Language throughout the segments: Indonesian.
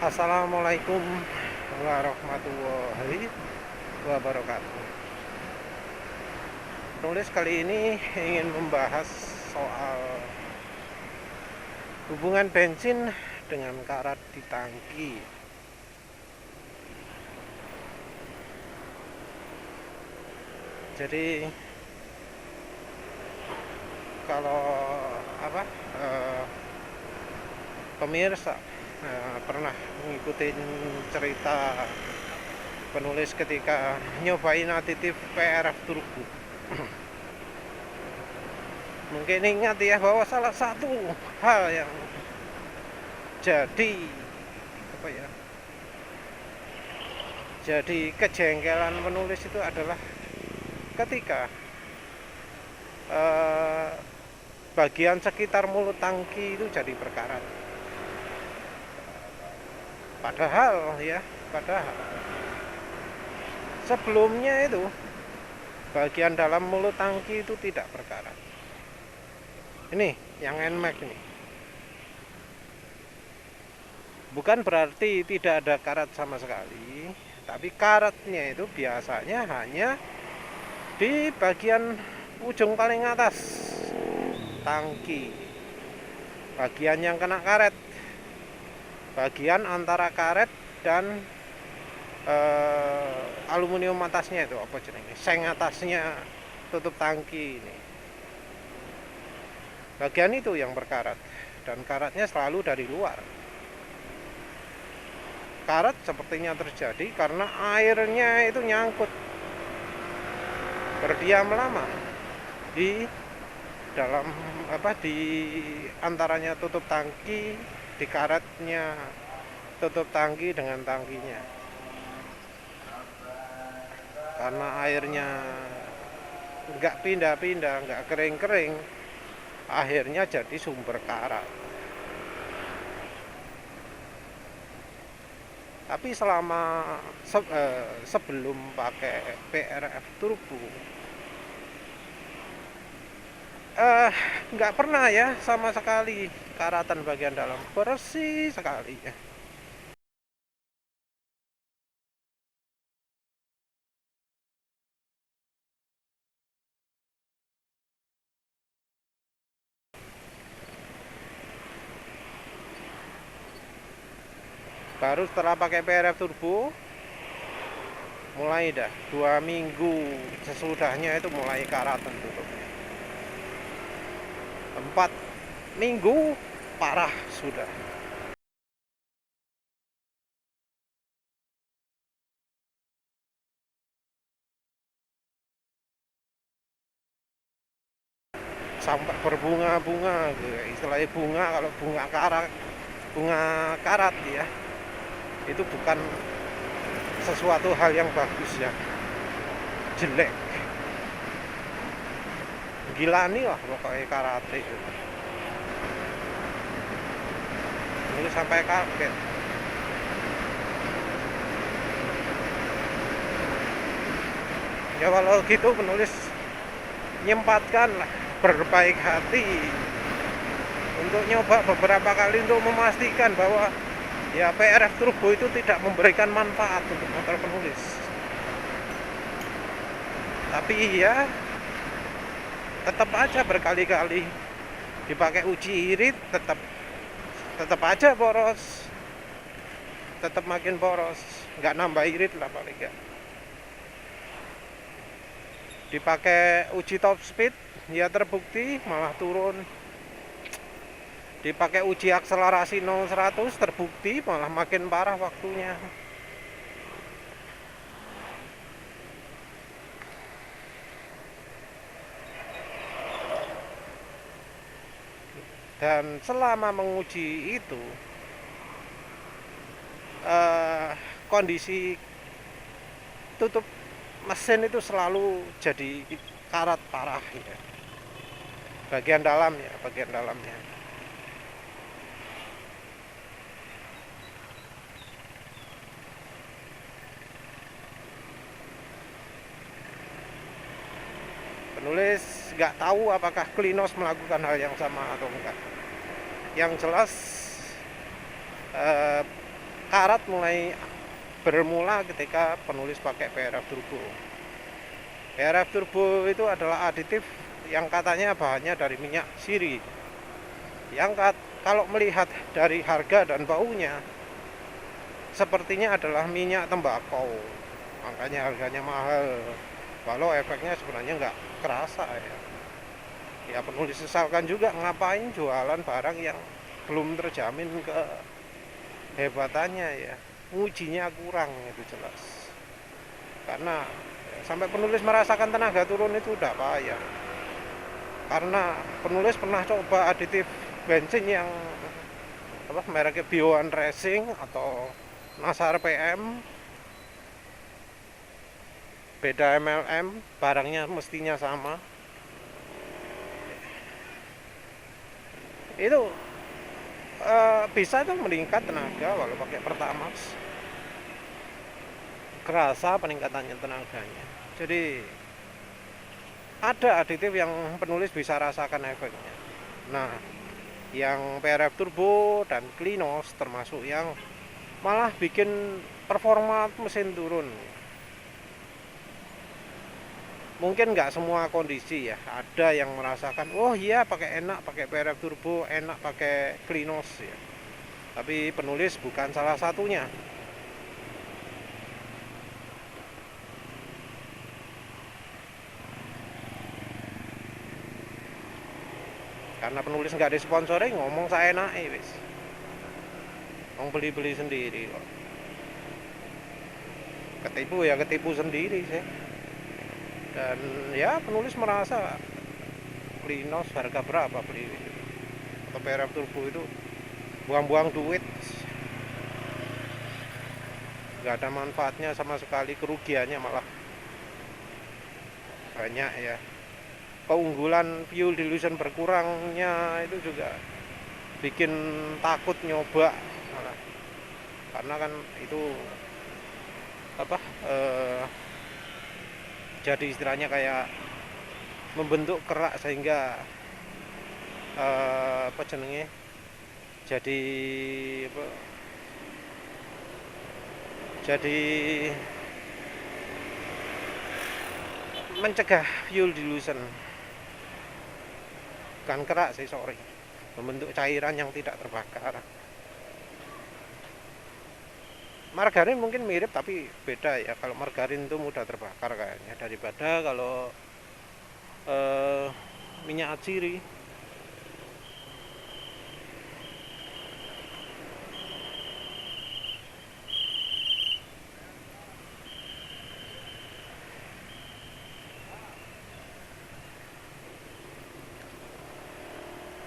Assalamualaikum warahmatullahi wabarakatuh. Penulis kali ini ingin membahas soal hubungan bensin dengan karat di tangki. Jadi kalau apa pemirsa pernah mengikuti cerita penulis ketika nyobain aditif PRF Turbo, mungkin ingat ya bahwa salah satu hal yang jadi apa ya jadi kejengkelan penulis itu adalah ketika bagian sekitar mulut tangki itu jadi berkarat. Padahal sebelumnya itu bagian dalam mulut tangki itu tidak berkarat. Ini yang NMAX ini. Bukan berarti tidak ada karat sama sekali, tapi karatnya itu biasanya hanya di bagian ujung paling atas tangki, bagian yang kena karet, bagian antara karet dan aluminium atasnya itu apa jenenge, seng atasnya tutup tangki ini, bagian itu yang berkarat, dan karatnya selalu dari luar. Karat sepertinya terjadi karena airnya itu nyangkut, berdiam lama di dalam di antaranya tutup tangki, di karetnya tutup tangki dengan tangkinya. Karena airnya nggak pindah-pindah, nggak kering-kering, akhirnya jadi sumber karat. Tapi selama sebelum pakai PRF Turbo, nggak pernah ya sama sekali karatan bagian dalam, bersih sekali ya. Baru setelah pakai PRF Turbo, mulai dah 2 minggu sesudahnya itu mulai karatan tutupnya. 4 minggu parah sudah. Sampai berbunga-bunga, istilahnya bunga, kalau bunga karat ya, itu bukan sesuatu hal yang bagus ya, jelek, gilani lah pokoknya karate itu. Ini sampai kaget. Ya kalau gitu penulis nyempatkan lah, berbaik hati untuk nyoba beberapa kali untuk memastikan bahwa ya PRF Turbo itu tidak memberikan manfaat untuk motor penulis. Tapi ya tetap aja berkali-kali dipakai uji irit, tetap aja boros, tetap makin boros, nggak nambah irit lah paling nggak. Dipakai uji top speed ya terbukti malah turun. Dipakai uji akselerasi 0-100 terbukti malah makin parah waktunya. Dan selama menguji itu kondisi tutup mesin itu selalu jadi karat parah ya. Bagian dalamnya. Penulis nggak tahu apakah Klinos melakukan hal yang sama atau enggak. Yang jelas karat mulai bermula ketika penulis pakai PRF Turbo. PRF Turbo itu adalah aditif yang katanya bahannya dari minyak siri, yang kalau melihat dari harga dan baunya sepertinya adalah minyak tembakau, makanya harganya mahal, walau efeknya sebenarnya nggak kerasa ya. Penulis sesalkan juga, ngapain jualan barang yang belum terjamin kehebatannya ya, ngujinya kurang, itu jelas. Karena sampai penulis merasakan tenaga turun itu udah payah. Karena penulis pernah coba aditif bensin yang mereknya Bio1 Racing atau Nasar PM, beda MLM, barangnya mestinya sama. Itu bisa tuh meningkat tenaga walau pakai Pertamax, kerasa peningkatannya tenaganya. Jadi ada aditif yang penulis bisa rasakan efeknya. Nah, yang PRF Turbo dan Klinos termasuk yang malah bikin performa mesin turun. Mungkin nggak semua kondisi ya, ada yang merasakan oh iya pakai enak pakai PRF Turbo, enak pakai Klinos ya. Tapi penulis bukan salah satunya. Karena penulis nggak disponsori, ngomong saya naik wis. Ngomong beli-beli sendiri kok. Ketipu ya ketipu sendiri sih. Dan ya penulis merasa Klinos harga berapa beli atau PRF Turbo itu buang-buang duit, nggak ada manfaatnya sama sekali, kerugiannya malah banyak ya. Keunggulan fuel dilution berkurangnya itu juga bikin takut nyoba malah. Karena kan itu jadi istilahnya kayak membentuk kerak sehingga jadi mencegah fuel dilution, bukan kerak sih, membentuk cairan yang tidak terbakar. Margarin mungkin mirip tapi beda ya. Kalau margarin itu mudah terbakar kayaknya daripada kalau minyak atsiri.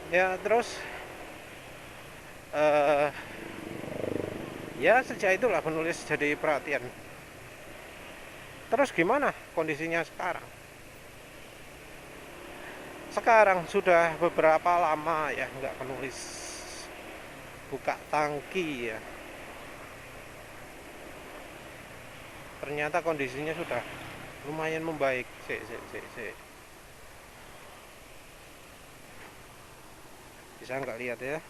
Ya terus ya sejak itulah penulis jadi perhatian. Terus gimana kondisinya sekarang? Sekarang sudah beberapa lama ya nggak penulis buka tangki ya. Ternyata kondisinya sudah lumayan membaik. Bisa nggak lihat ya?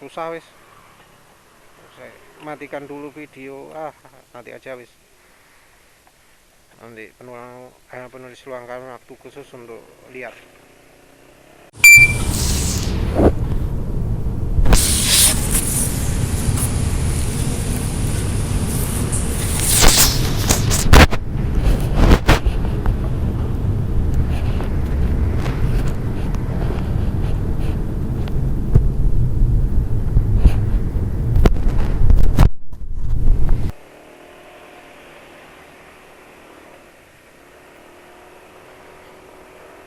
Susah wis. Saya matikan dulu video. Nanti aja wis. Nanti penulis luangkan waktu khusus untuk lihat.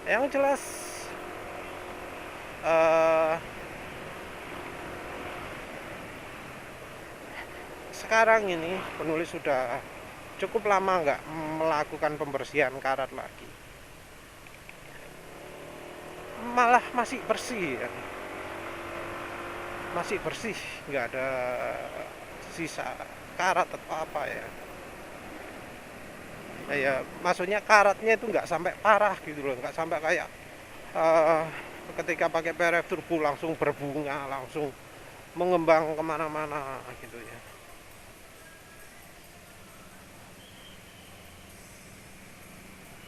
Yang jelas sekarang ini penulis sudah cukup lama nggak melakukan pembersihan karat lagi, malah masih bersih ya. Masih bersih, nggak ada sisa karat atau apa ya. Ya maksudnya karatnya itu nggak sampai parah gitu loh, nggak sampai kayak eh, ketika pakai PRF turbo langsung berbunga, langsung mengembang kemana-mana gitu ya.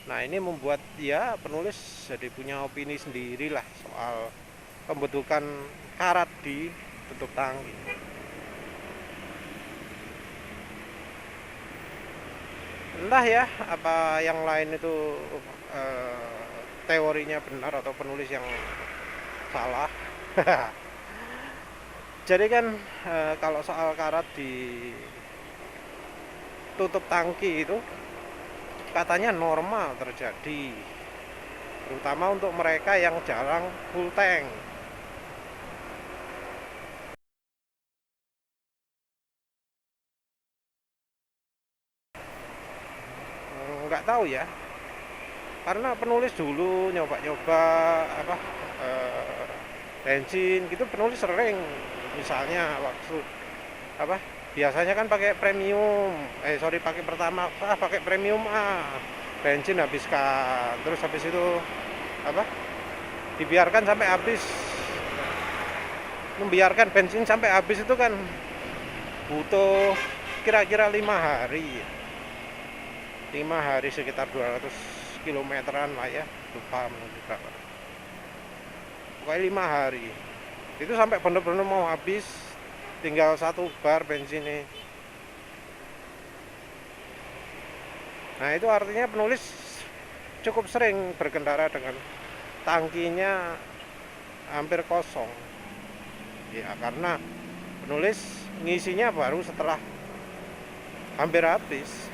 Nah ini membuat ya penulis jadi punya opini sendiri lah soal pembentukan karat di tutup tangki. Entah ya apa yang lain itu eh, teorinya benar atau penulis yang salah. Jadi kan kalau soal karat di tutup tangki itu katanya normal terjadi, terutama untuk mereka yang jarang full tank. Nggak tahu ya, karena penulis dulu nyoba-nyoba apa eh, bensin gitu, penulis sering misalnya waktu apa biasanya kan pakai premium, sorry, pakai pertama pakai premium bensin habiskan, terus habis itu apa dibiarkan sampai habis, membiarkan bensin sampai habis itu kan butuh kira-kira 5 hari, 5 hari sekitar 200 kilometeran lah ya, lupa menurut berapa, pokoknya 5 hari itu sampai bener-bener mau habis, tinggal 1 bar bensin nih. Nah itu artinya penulis cukup sering berkendara dengan tangkinya hampir kosong ya, karena penulis ngisinya baru setelah hampir habis.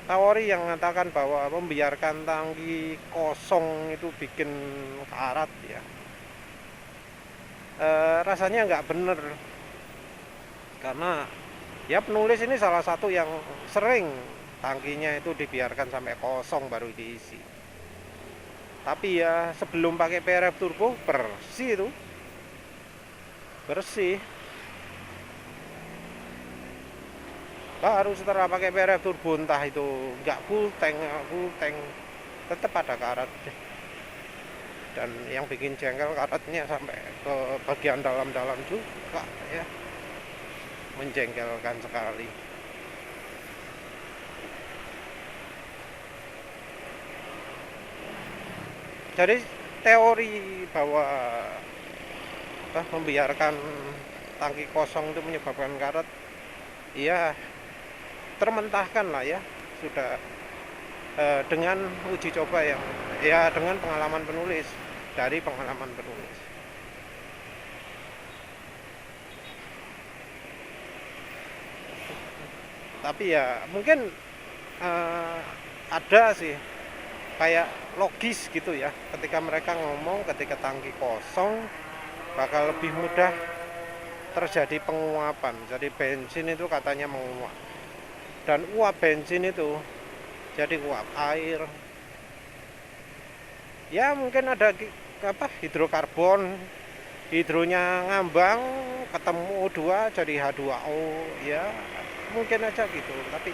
Teori yang mengatakan bahwa membiarkan tangki kosong itu bikin karat ya, rasanya nggak bener, karena ya penulis ini salah satu yang sering tangkinya itu dibiarkan sampai kosong baru diisi. Tapi ya sebelum pakai PRF turbo bersih itu, bersih. Baru setelah pakai PRF turbo entah itu nggak full tank tetap ada karat. Dan yang bikin jengkel karatnya sampai ke bagian dalam-dalam juga ya, menjengkelkan sekali. Jadi teori bahwa membiarkan tangki kosong itu menyebabkan karat, iya termentahkan lah ya, sudah dengan uji coba yang ya dengan pengalaman penulis, dari pengalaman penulis. Tapi ya mungkin ada sih kayak logis gitu ya, ketika mereka ngomong ketika tangki kosong bakal lebih mudah terjadi penguapan. Jadi bensin itu katanya menguap, dan uap bensin itu jadi uap air ya, mungkin ada hidrokarbon, hidronya ngambang ketemu O2 jadi H2O ya, mungkin aja gitu. Tapi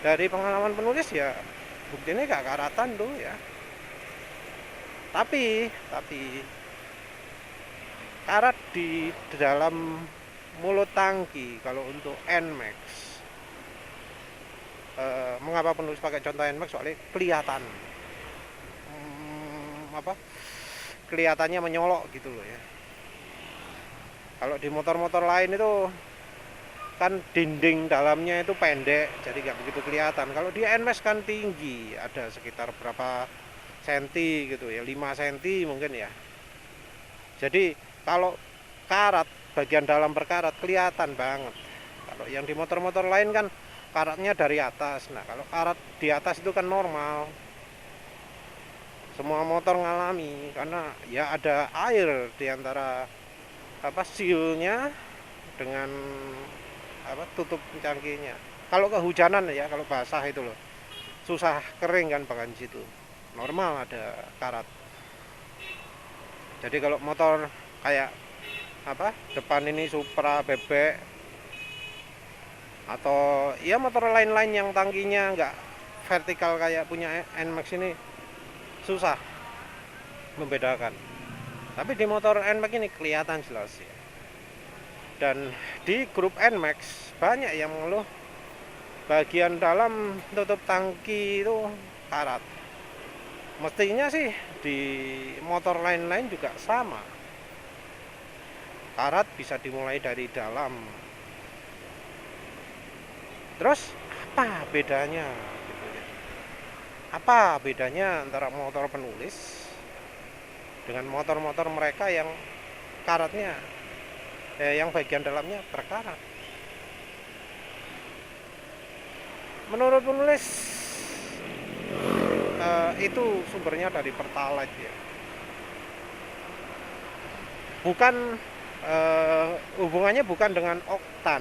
dari pengalaman penulis ya buktinya gak karatan tuh ya. Tapi karat di dalam mulut tangki kalau untuk NMAX, mengapa penulis pakai contoh NMAX, soalnya kelihatan kelihatannya menyolok gitu loh ya. Kalau di motor-motor lain itu kan dinding dalamnya itu pendek, jadi nggak begitu kelihatan. Kalau di NMAX kan tinggi, ada sekitar berapa senti gitu ya, 5 senti mungkin ya. Jadi kalau karat, bagian dalam berkarat kelihatan banget. Kalau yang di motor-motor lain kan karatnya dari atas. Nah kalau karat di atas itu kan normal, semua motor ngalami, karena ya ada air di antara sealnya dengan tutup cangkirnya. Kalau kehujanan ya, kalau basah itu loh susah kering kan bahkan situ, normal ada karat. Jadi kalau motor kayak depan ini Supra bebek atau ya motor lain-lain yang tangkinya nggak vertikal kayak punya NMAX ini, susah membedakan. Tapi di motor NMAX ini kelihatan jelas ya. Dan di grup NMAX banyak yang mengeluh bagian dalam tutup tangki itu karat. Mestinya sih di motor lain-lain juga sama. Karat bisa dimulai dari dalam. Terus apa bedanya? Apa bedanya antara motor penulis dengan motor-motor mereka yang karatnya, yang bagian dalamnya berkarat? Menurut penulis itu sumbernya dari Pertalite ya. Bukan hubungannya bukan dengan oktan.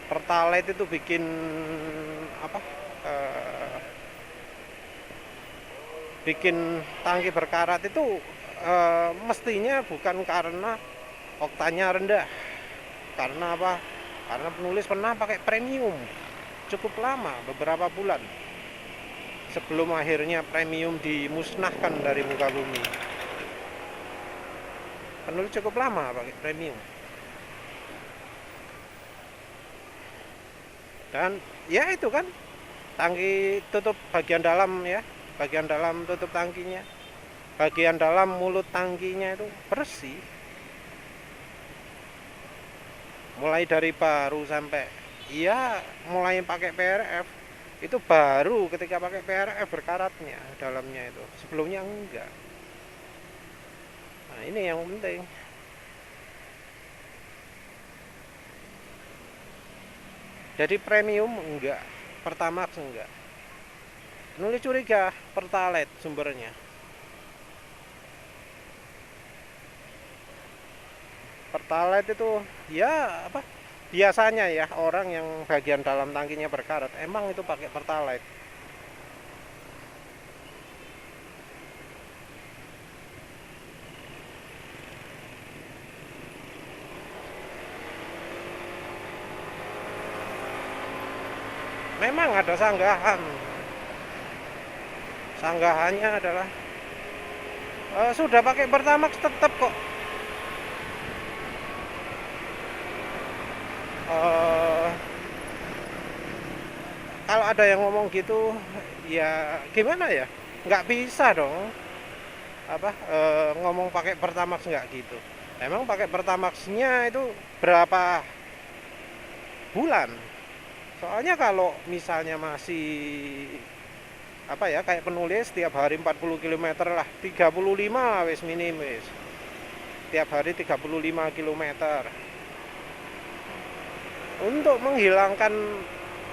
Pertalite itu bikin apa? Bikin tangki berkarat itu mestinya bukan karena oktannya rendah. Karena apa? Karena penulis pernah pakai premium cukup lama, beberapa bulan sebelum akhirnya premium dimusnahkan dari muka bumi. Penulis cukup lama pakai premium. Dan ya itu kan tangki tutup bagian dalam ya, bagian dalam tutup tangkinya, bagian dalam mulut tangkinya itu bersih, mulai dari baru sampai ya mulai pakai PRF itu baru ketika pakai PRF berkaratnya dalamnya itu, sebelumnya enggak. Nah ini yang penting. Jadi premium enggak, Pertamax enggak. Nulis curiga Pertalite sumbernya. Pertalite itu ya apa? Biasanya ya orang yang bagian dalam tangkinya berkarat emang itu pakai Pertalite. Memang ada sanggahan. Sanggahannya adalah sudah pakai Pertamax tetap kok kalau ada yang ngomong gitu ya gimana ya, nggak bisa dong apa ngomong pakai Pertamax nggak gitu. Emang pakai Pertamaxnya itu berapa bulan? Soalnya kalau misalnya masih apa ya kayak penulis tiap hari 40 km lah, 35 wis minim wis. Tiap hari 35 km. Untuk menghilangkan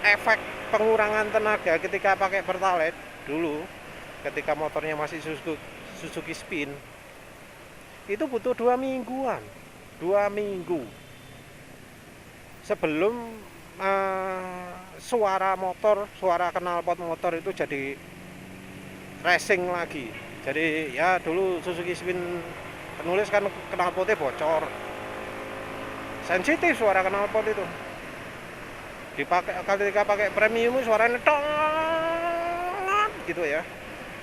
efek pengurangan tenaga ketika pakai Pertalite dulu, ketika motornya masih Suzuki Spin, itu butuh 2 mingguan, 2 minggu sebelum suara motor, suara knalpot motor itu jadi racing lagi. Jadi ya dulu Suzuki Spin penulis kan knalpotnya bocor, sensitif suara knalpot itu. Dipakai ketika pakai premium suaranya tong gitu ya.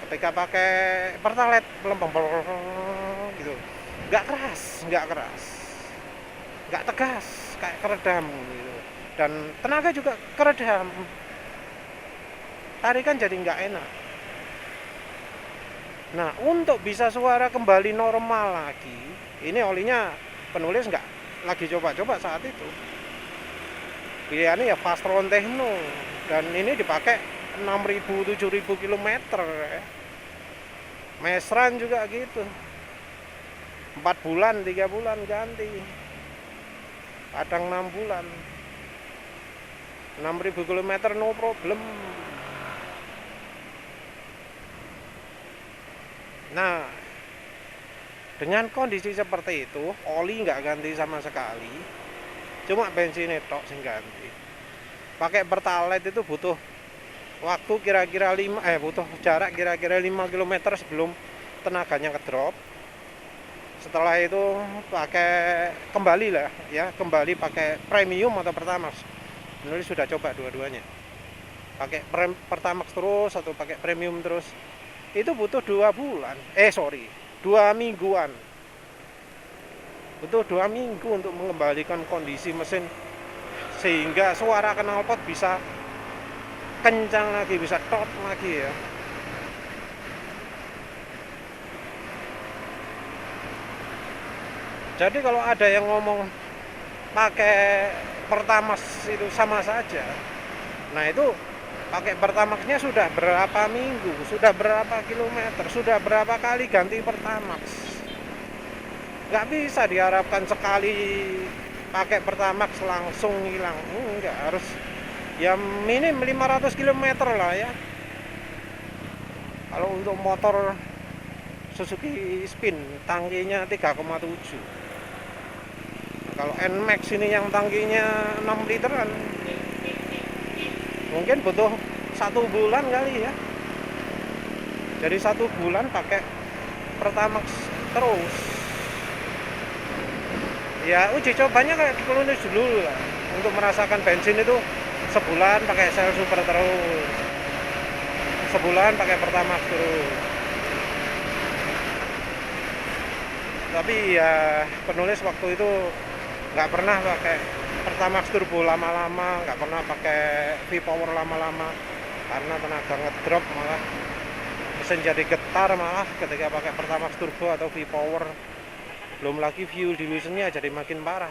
Ketika pakai Pertalite melempem gitu, nggak keras, nggak tegas, kayak keredam gitu. Dan tenaga juga keredam, tarikan jadi nggak enak. Nah untuk bisa suara kembali normal lagi, ini olinya penulis nggak lagi coba-coba saat itu. Pilihannya ya Fastron Techno, dan ini dipakai 6.000-7.000 km ya. Mesran juga gitu, 4 bulan 3 bulan ganti, kadang 6 bulan, 6.000 km no problem. Nah dengan kondisi seperti itu, oli nggak ganti sama sekali, cuma bensin tok sing ganti. Pakai Pertalite itu butuh waktu kira-kira butuh jarak kira-kira 5 km sebelum tenaganya ngedrop. Setelah itu pakai kembali lah ya, kembali pakai premium atau Pertamax. Penulis sudah coba dua-duanya, pakai Pertamax terus atau pakai premium terus. Itu butuh 2 bulan, 2 mingguan, butuh 2 minggu untuk mengembalikan kondisi mesin sehingga suara knalpot bisa kencang lagi, bisa tot lagi ya. Jadi kalau ada yang ngomong pakai Pertamax itu sama saja, nah itu pakai Pertamaxnya sudah berapa minggu, sudah berapa kilometer, sudah berapa kali ganti Pertamax. Nggak bisa diharapkan sekali pakai Pertamax langsung hilang, enggak, harus ya minim 500 km lah ya. Kalau untuk motor Suzuki Spin tangkinya 3,7. Kalau NMAX ini yang tangkinya 6 literan, mungkin butuh 1 bulan kali ya. Jadi 1 bulan pakai Pertamax terus. Ya uji cobanya kayak di Kulunus dulu lah, untuk merasakan bensin itu sebulan pakai Shell Super terus, sebulan pakai Pertamax terus. Tapi ya penulis waktu itu nggak pernah pakai Pertamax turbo lama-lama, nggak pernah pakai V-Power lama-lama, karena tenaga ngedrop, malah mesin jadi getar malah ketika pakai Pertamax turbo atau V-Power. Belum lagi fuel dilutionnya jadi makin parah.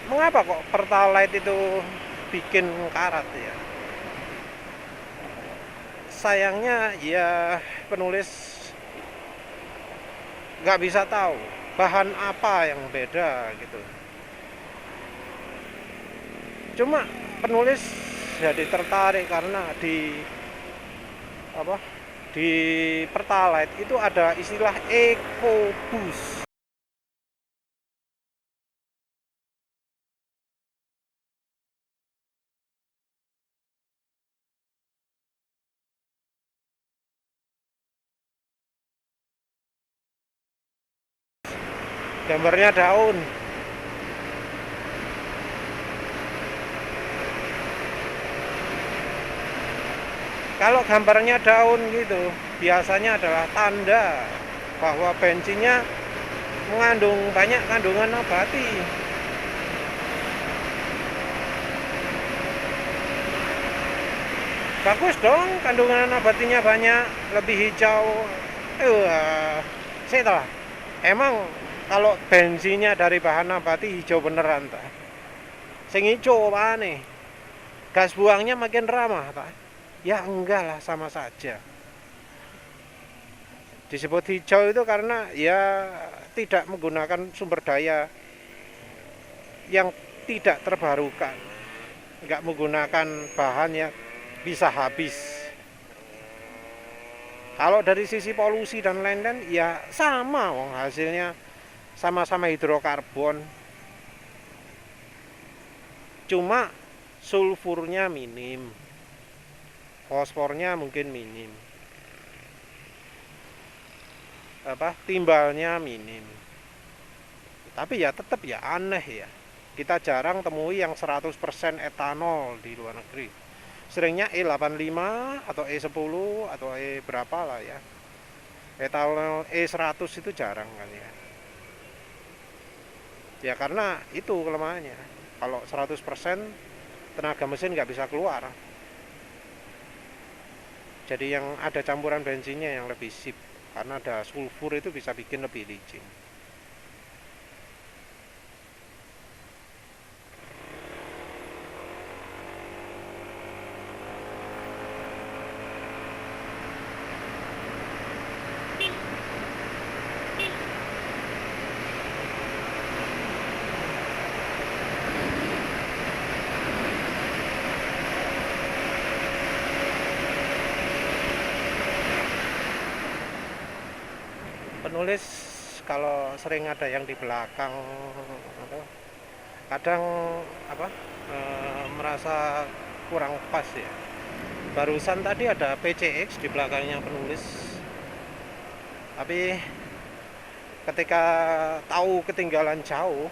Mengapa kok Pertalite itu bikin karat ya? Sayangnya ya penulis nggak bisa tahu bahan apa yang beda gitu. Cuma penulis jadi tertarik karena di di Pertalite itu ada istilah EcoBoost. Gambarnya daun. Kalau gambarnya daun gitu, biasanya adalah tanda bahwa bensinnya mengandung banyak kandungan nabati. Bagus dong, kandungan nabatinya banyak, lebih hijau. Setelah emang kalau bensinnya dari bahan nabati hijau beneran tak? Sing hijau apa nih? Gas buangnya makin ramah tak? Ya enggak lah, sama saja. Disebut hijau itu karena ya tidak menggunakan sumber daya yang tidak terbarukan, nggak menggunakan bahan yang bisa habis. Kalau dari sisi polusi dan lain-lain ya sama, wong hasilnya sama-sama hidrokarbon, cuma sulfurnya minim, fosfornya mungkin minim, timbalnya minim. Tapi ya tetap ya aneh ya, kita jarang temui yang 100% etanol di luar negeri. Seringnya E85 atau E10 atau E berapa lah ya. Etanol E100 itu jarang kan ya. Ya karena itu kelemahannya. Kalau 100% tenaga mesin nggak bisa keluar. Jadi yang ada campuran bensinnya yang lebih sip, karena ada sulfur itu bisa bikin lebih licin. Penulis kalau sering ada yang di belakang, kadang merasa kurang pas ya. Barusan tadi ada PCX di belakangnya penulis, tapi ketika tahu ketinggalan jauh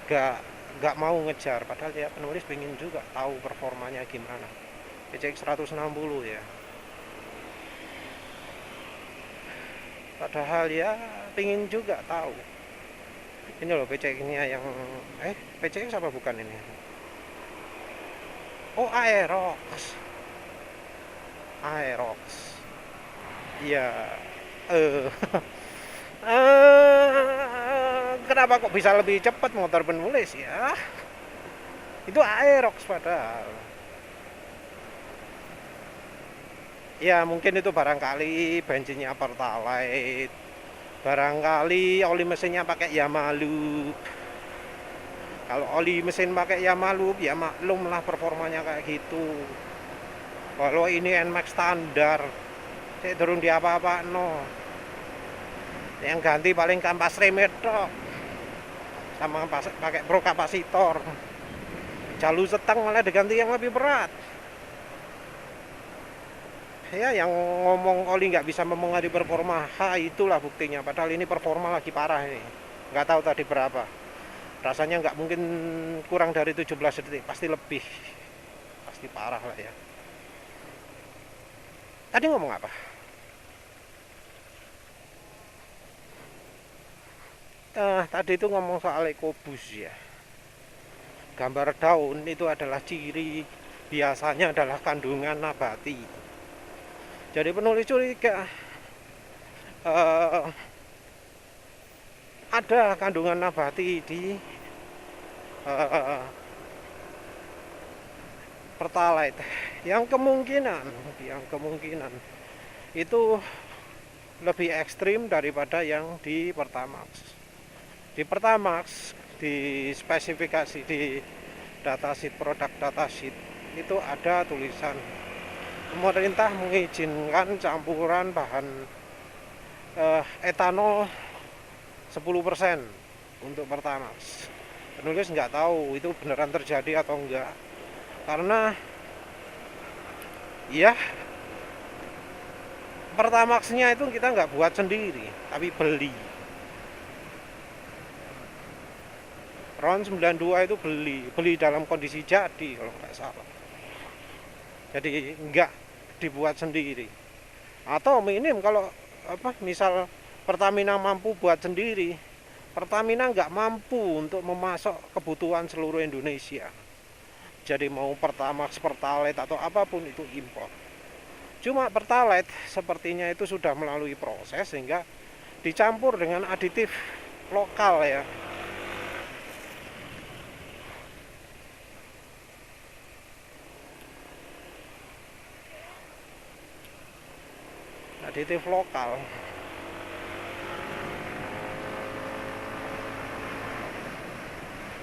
gak mau ngejar, padahal ya penulis pengen juga tahu performanya gimana. PCX 160 ya, padahal ya pengen juga tahu. Ini loh PCX-nya yang PCX apa bukan ini? Oh, Aerox. Iya. Kenapa kok bisa lebih cepat motor penulis ya? Itu Aerox padahal. Ya mungkin itu barangkali bensinnya Pertalite, barangkali oli mesinnya pakai Yamaha. Kalau oli mesin pakai Yamaha ya maklum lah performanya kayak gitu. Kalau ini NMAX standar, saya turun di apa-apa no. Yang ganti paling kampas remet tok, sama pakai pro kapasitor. Jalur setang malah diganti yang lebih berat. Ya yang ngomong oli nggak bisa mempengaruhi performa, itulah buktinya. Padahal ini performa lagi parah ini. Nggak tahu tadi berapa. Rasanya nggak mungkin kurang dari 17 detik, pasti lebih. Pasti parah lah ya. Tadi ngomong apa? Tadi itu ngomong soal EcoBoost ya. Gambar daun itu adalah ciri, biasanya adalah kandungan nabati. Jadi penulis curiga ada kandungan nabati di Pertalite yang kemungkinan itu lebih ekstrim daripada yang di Pertamax. Di Pertamax, di spesifikasi di datasheet, produk datasheet itu ada tulisan pemerintah mengizinkan campuran bahan etanol 10% untuk Pertamax. Penulis nggak tahu itu beneran terjadi atau enggak, karena ya Pertamax-nya itu kita nggak buat sendiri, tapi beli. Ron 92 itu beli dalam kondisi jadi kalau nggak salah. Jadi nggak dibuat sendiri. Atau minim kalau misal Pertamina mampu buat sendiri, Pertamina nggak mampu untuk memasok kebutuhan seluruh Indonesia. Jadi mau Pertamax, Pertalite atau apapun itu impor. Cuma Pertalite sepertinya itu sudah melalui proses sehingga dicampur dengan aditif lokal ya. Aditif lokal.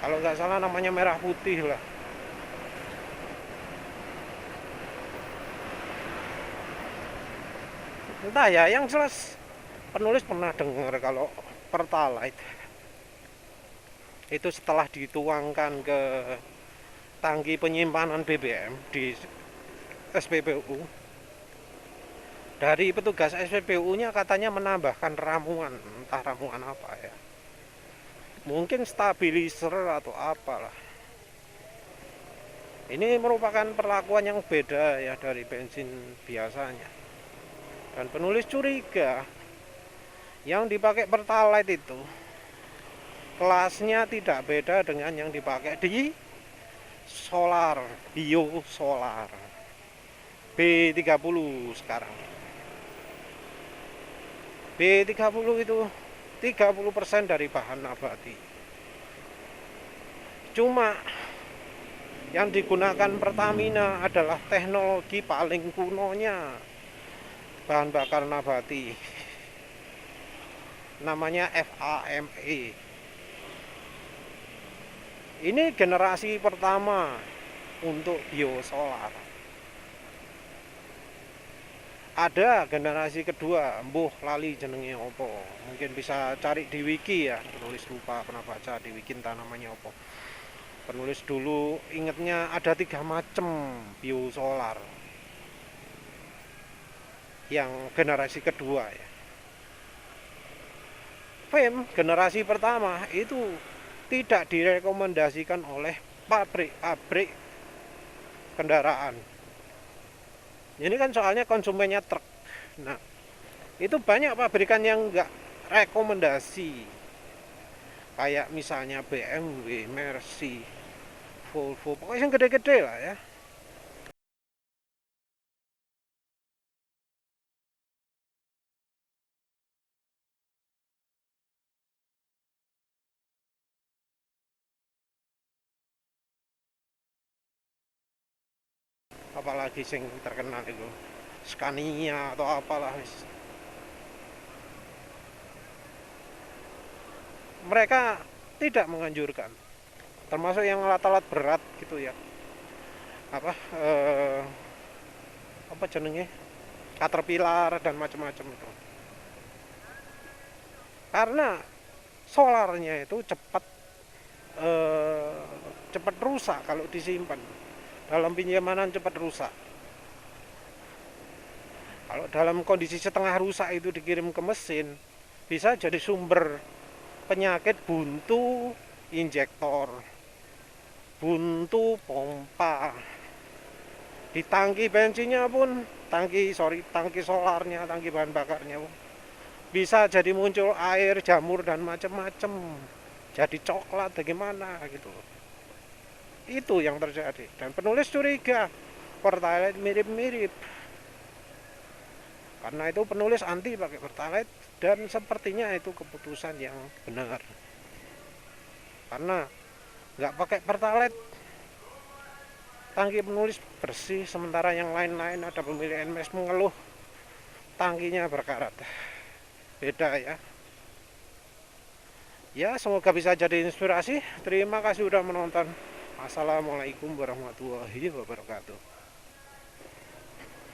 Kalau nggak salah namanya merah putih lah. Entah ya, yang jelas penulis pernah dengar kalau Pertalite itu setelah dituangkan ke tangki penyimpanan BBM di SPBU, dari petugas SPBU-nya katanya menambahkan ramuan, entah ramuan apa ya, mungkin stabilizer atau apalah. Ini merupakan perlakuan yang beda ya dari bensin biasanya. Dan penulis curiga yang dipakai Pertalite itu kelasnya tidak beda dengan yang dipakai di solar, bio solar B30 sekarang. B30 itu 30% dari bahan nabati. Cuma yang digunakan Pertamina adalah teknologi paling kunonya bahan bakar nabati, namanya FAME. Ini generasi pertama untuk biosolar. Ada generasi kedua, mbuh lali jenenge opo. Mungkin bisa cari di wiki ya, tulis lupa pernah baca di wiki entah namanya opo. Penulis dulu ingatnya ada 3 macam biosolar yang generasi kedua ya. PEM generasi pertama itu tidak direkomendasikan oleh pabrik-pabrik kendaraan. Ini kan soalnya konsumennya truk. Nah, itu banyak pabrikan yang nggak rekomendasi. Kayak misalnya BMW, Mercy, Volvo, pokoknya yang gede-gede lah ya. Apalagi yang terkenal itu Scania atau apalah. Mereka tidak menganjurkan, termasuk yang alat-alat berat gitu ya, apa apa jenenge, Caterpillar dan macam-macam itu, karena solarnya itu eh, cepat rusak kalau disimpan dalam pinjamanan, cepat rusak. Kalau dalam kondisi setengah rusak itu dikirim ke mesin, bisa jadi sumber penyakit buntu injektor, buntu pompa. Di tangki bensinnya pun, tangki solarnya, tangki bahan bakarnya pun bisa jadi muncul air, jamur dan macam-macam. Jadi coklat bagaimana gitu. Itu yang terjadi. Dan penulis curiga Pertalite mirip-mirip. Karena itu penulis anti pakai Pertalite, dan sepertinya itu keputusan yang benar. Karena nggak pakai Pertalite, tangki penulis bersih, sementara yang lain-lain ada pemilik NMS mengeluh tangkinya berkarat. Beda ya. Ya, semoga bisa jadi inspirasi. Terima kasih sudah menonton. Assalamualaikum warahmatullahi wabarakatuh.